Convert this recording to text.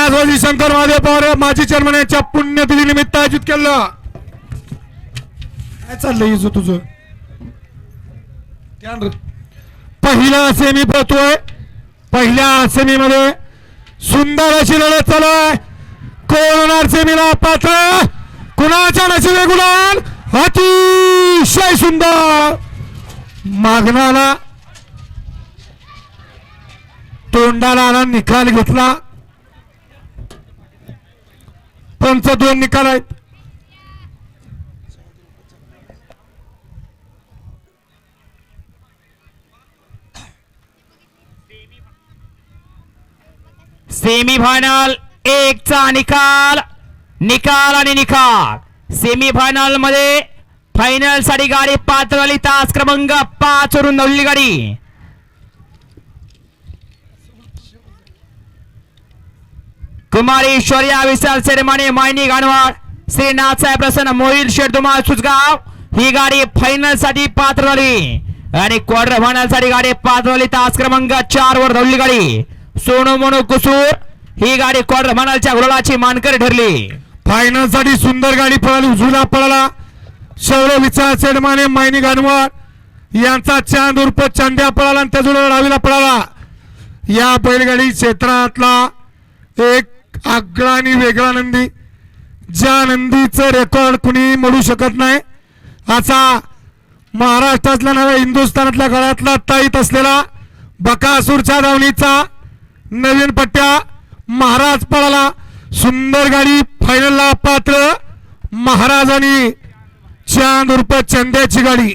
कैलासवासी शंकर महादेव पवार माजी चेअरमन यांच्या पुण्यतिथी निमित्त आयोजित केलं. काय चाललंय इजू तुझं? पहिला सेमी पळतोय. पहिल्या सेमी मध्ये सुंदर अशी लढत चालू आहे. कोण होणार सेमीला पात्र? कुणाच्या नशिबे गुलाल? अतिशय सुंदर. मागणाला तोंडाला आला, निकाल घेतला. पंच दोन निकाल आहेत. सेमीफायनल एक चा निकाल. निकाल आणि निकाल. सेमीफायनल मध्ये फायनल साठी गाडी पात्र झाली. तास क्रमांक 5 वरून नवली गाडी. कुमारी ऐश्वर्या विशाल सेरेमाने मायनी गाणवाड श्री नाथसाहेब प्रसन्न मोहिल शेठ दुमाळ सुजगाव ही गाडी फायनल साठी पात्र झाली. आणि क्वार्टर फायनल साठी गाडी पात्र झाली. तास क्रमांक 4 वर नवली गाडी. सोनू मोनू कुसूर ही गाडी क्वार्टर फायनलच्या गुलालाची मानकरी ठरली. फायनल साठी सुंदर गाडी पळाली. उजवीला पळाला शौर्य विचार सेडमाने मायनी गाणवाड यांचा चांद उर्फ चांद्या पळाला आणि त्याजवळ डावीला पळाला. या बैलगाडी क्षेत्रातला एक आगळा आणि वेगळा नंदी, ज्या नंदीचं रेकॉर्ड कुणी मोडू शकत नाही असा महाराष्ट्रातल्या नव्या हिंदुस्थानातल्या गळ्यातला ताईत असलेला बकासूरच्या धावणीचा नवीन पट्ट्या महाराज पळाला. सुंदर गाडी फायनलला पात्र. महाराज आणि चांद उर्फ चंद्याची गाडी.